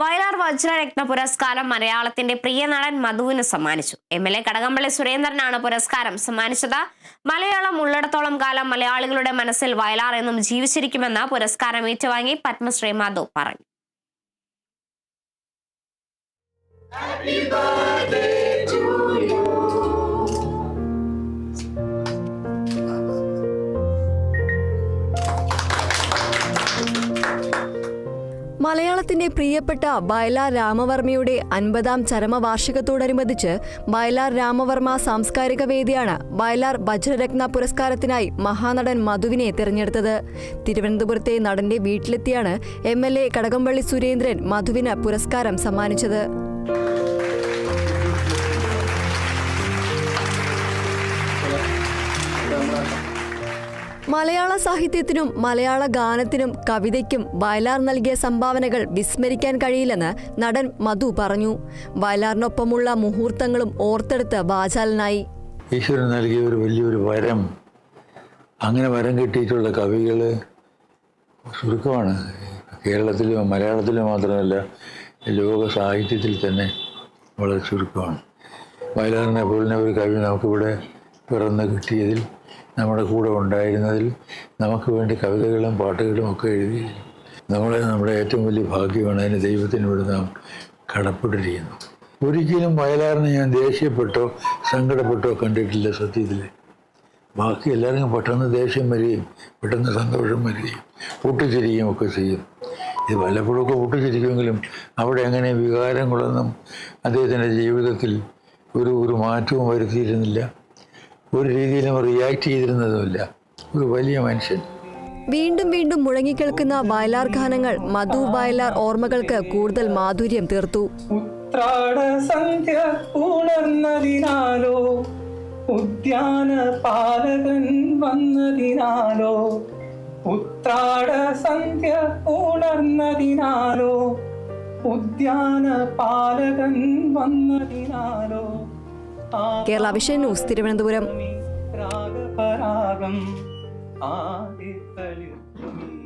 വയലാർ വജ്രരത്ന പുരസ്കാരം മലയാളത്തിന്റെ പ്രിയ നടൻ മധുവിന് സമ്മാനിച്ചു. MLA കടകംപള്ളി സുരേന്ദ്രനാണ് പുരസ്കാരം സമ്മാനിച്ചത്. മലയാളം ഉള്ളിടത്തോളം കാലം മലയാളികളുടെ മനസ്സിൽ വയലാർ എന്നും ജീവിച്ചിരിക്കുമെന്ന് പുരസ്കാരം ഏറ്റുവാങ്ങി പത്മശ്രീ മധു പറഞ്ഞു. മലയാളത്തിന്റെ പ്രിയപ്പെട്ട വയലാർ രാമവർമ്മയുടെ 50ാം ചരമവാർഷികത്തോടനുബന്ധിച്ച് വയലാർ രാമവർമ്മ സാംസ്കാരിക വേദിയാണ് വയലാർ വജ്രരത്ന പുരസ്കാരത്തിനായി മഹാനടൻ മധുവിനെ തിരഞ്ഞെടുത്തത്. തിരുവനന്തപുരത്തെ നടന്റെ വീട്ടിലെത്തിയാണ് MLA കടകംപള്ളി സുരേന്ദ്രൻ മധുവിന് പുരസ്കാരം സമ്മാനിച്ചത്. മലയാള സാഹിത്യത്തിനും മലയാള ഗാനത്തിനും കവിതയ്ക്കും വയലാർ നൽകിയ സംഭാവനകൾ വിസ്മരിക്കാൻ കഴിയില്ലെന്ന് നടൻ മധു പറഞ്ഞു. വയലാറിനൊപ്പമുള്ള മുഹൂർത്തങ്ങളും ഓർത്തെടുത്ത് വാചാലനായി. ഈശ്വരൻ നൽകിയ ഒരു വലിയൊരു വരം, അങ്ങനെ വരം കിട്ടിയിട്ടുള്ള കവികൾ ചുരുക്കമാണ്. കേരളത്തിലും മലയാളത്തിലും മാത്രമല്ല, ലോക സാഹിത്യത്തിൽ തന്നെ വളരെ ചുരുക്കമാണ്. വയലാറിനെ പോലെ ഒരു കവി നമുക്കിവിടെ പിറന്ന് കിട്ടിയതിൽ, നമ്മുടെ കൂടെ ഉണ്ടായിരുന്നതിൽ, നമുക്ക് വേണ്ടി കവിതകളും പാട്ടുകളും ഒക്കെ എഴുതി നമ്മുടെ ഏറ്റവും വലിയ ഭാഗ്യമാണ്. അതിന് ദൈവത്തിനോട് നാം കടപ്പെട്ടിരിക്കുന്നു. ഒരിക്കലും വയലാറിനെ ഞാൻ ദേഷ്യപ്പെട്ടോ സങ്കടപ്പെട്ടോ കണ്ടിട്ടില്ല. സത്യത്തിൽ ബാക്കി എല്ലാവർക്കും പെട്ടെന്ന് ദേഷ്യം വരികയും പെട്ടെന്ന് സന്തോഷം വരികയും പൊട്ടിച്ചിരിക്കുകയും ഒക്കെ ചെയ്യും. ഇത് വല്ലപ്പോഴൊക്കെ പൊട്ടിച്ചിരിക്കുമെങ്കിലും അവിടെ അങ്ങനെ വികാരങ്ങളൊന്നും അദ്ദേഹത്തിൻ്റെ ജീവിതത്തിൽ ഒരു മാറ്റവും വരുത്തിയിരുന്നില്ല. ഒരു രീതിയിലും റിയാക്ട് ചെയ്തിരുന്നതുമില്ല. ഒരു വലിയ മനുഷ്യൻ. വീണ്ടും വീണ്ടും മുഴങ്ങിക്കേൾക്കുന്ന വയലാർ ഗാനങ്ങൾ മധു വയലാർ ഓർമ്മകൾക്ക് കൂടുതൽ മാധുര്യം തീർത്തു. ഉത്രാട സന്ധ്യ ഉണർന്നതിനാലോ, ഉദ്യാന പാലകൻ വന്നതിനാലോ, ഉത്രാട സന്ധ്യ ഉണർന്നതിനാലോ, ഉദ്യാന പാലകൻ വന്നതിനാലോ. Kerala vision news, Thiruvananthapuram. രാഗപരാഗം ആദിത്തളിർ